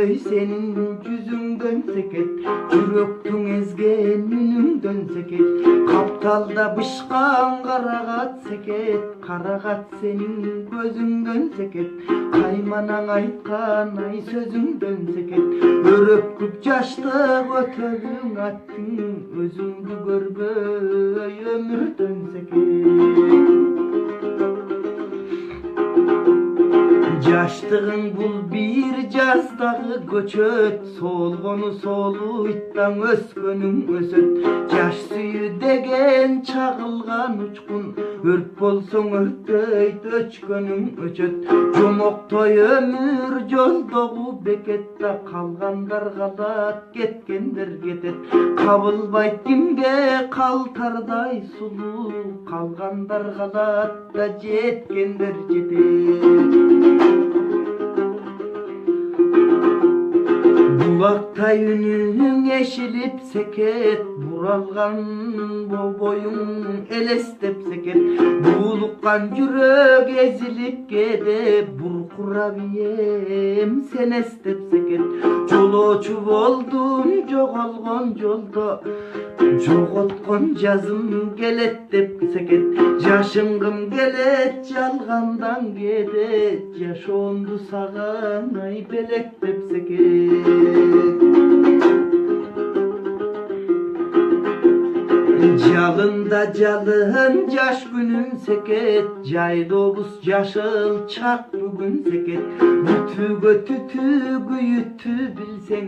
Ömürдөй senin yüzüngdön seket, Жүрөктүң ezgen үнүңдөн seket. Капталда бышкан карагат seket, Карагат senin көзүңдөн seket. Кайманаң айткан ай сөзүңдөн seket. Өрөкүп жаштык өтөлүң аттың, Өзүңдү көрбөй өмүрдөн seket. Жаштыгың бул бир жаздагы көчөт, Солгону солуйттан өскөнүң өсөт. Жаш сүйүү деген чагылган учкун, Өрт болсоң өрттөйт, өчкөнүң өчөт. Жомоктой өмүр жолдогу бекетте, Калгандар калат, кеткендер кетет. Кабылбайт кимге калтардай сулуу, Калгандар калат да жеткендер жетет. Булактай үнүң эшилип секет, Буралган боюң элестеп секет. Булуккан жүрөк эзилип кетип, Буркурап ием сен эстеп секет. Жолоочу болдум жоголгон жолдо, Жоготкон жазым келет деп секет. Жашынгым келет жалгандан кетет, Жашоомду саган ай белектеп секет. Жалында жалын жаш күнүң секет, Жайлообуз жашыл чак бүгүн секет. Бүтүүгө түтүү күйүттү билсең,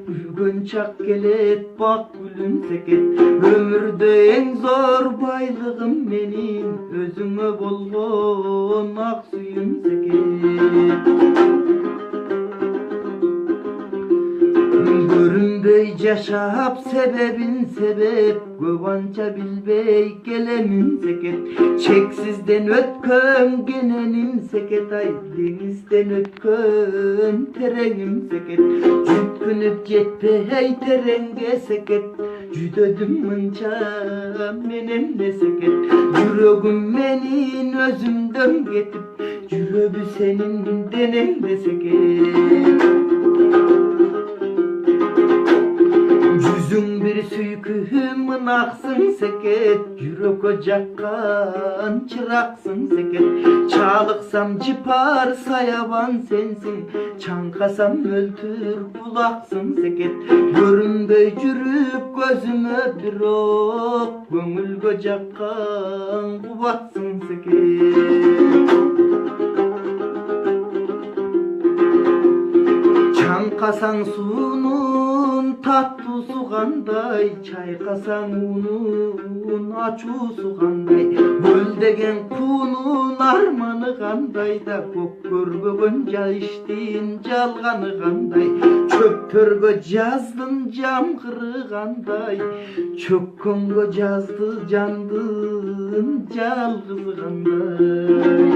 Күлгөн чак келет бак гүлүн секет. Өмүрдө эң зор байлыгым менин, Өзүңө болгон ак сүйүм секет. Көрүнбөй жашап себебин себеп, Көп анча билбей келемин секет. Чексизден өткөн кененим секет, Ай деңизден өткөн тереңим секет. Жүткүнүп жетпей тереңге секет, Жүдөдүм мынча менен де секет. Жүрөгүм менин өзүмдөн кетип, Жүрөбү сенин денеңде секет. Жүзүң бир сүйкүм мынаксың секет, Жүрөккө жаккан чыраксың секет. Чалыксам жыпар саябан сенсиң, Чаңкасам өлтүр булаксың секет. Көрүнбөй жүрүп көзүмө бирок, Көңүлгө жаккан кубатсың секет. Чаңкасаң суунун таттуусу кандай, Чайкасаң уунун ачуусу кандай. Көлдеген куунун арманы кандай да, Көк көрбөгөн жайыштын жалганы кандай. Чөптөргө жаздын жамгыры кандай, Чөккөнгө жазды жандын жалгызы кандай.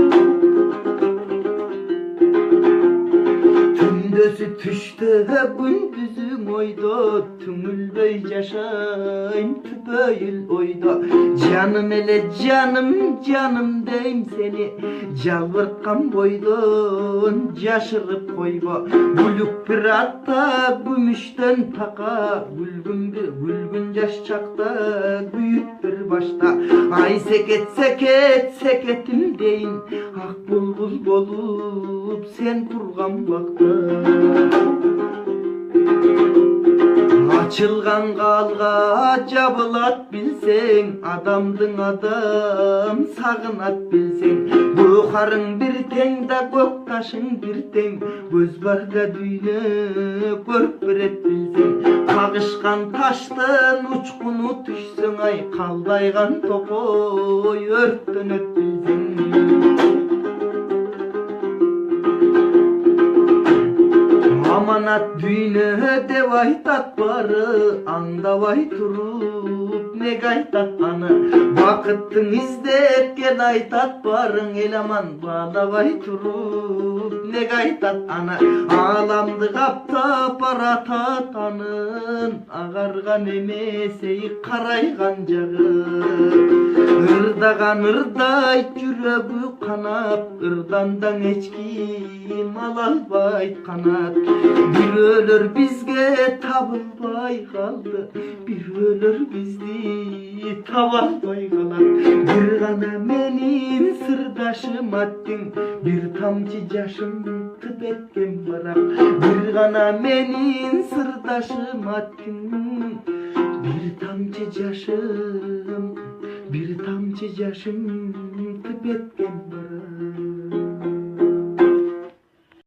Түндөсү түштө күндүзүң ойдо, Түңүлбөй жашайм түпөйүл ойдо. Жаным эле жаным, жаным дейм сени, Жалбырккан бойдон жашырып койбо. Бүлүк бир атта күмүштөн така, Күлгүн жаш чакта күйүт бир башта. Ай секет секет секетим дейин, Ак булбул болуп сен турган бакта. Ачылган калга жабылат билсең, Адамдын адам сагынат билсең. Көкарың бир тең да көк ташың бир тең, Көз барда дүйнө көрүп берет билсең. Кагышкан таштын учкуну түшсөң, Ай калдайган токой өрттөнөт билсең. Аманат дүйнө деп айтат бары, Аңдабай туруп неге айтат аны. Бакыттың издеп кел айтат барың, Эл аман баалабай туруп неге айтат аны. Ааламды каптап баратат анын, Агарган эмес эй карайган жагы. Ырдаган ырдайт жүрөгү канап, ырдандан эч ким ала албайт канат. Бирөөлөр бизге табылбай калды, бирөөлөр бизди таба албай калат. Бир гана менин сырдашым аттың, бир тамчы жашым тып эткен барак. Бир гана менин сырдашым аттың, бир тамчы жашым тып эткен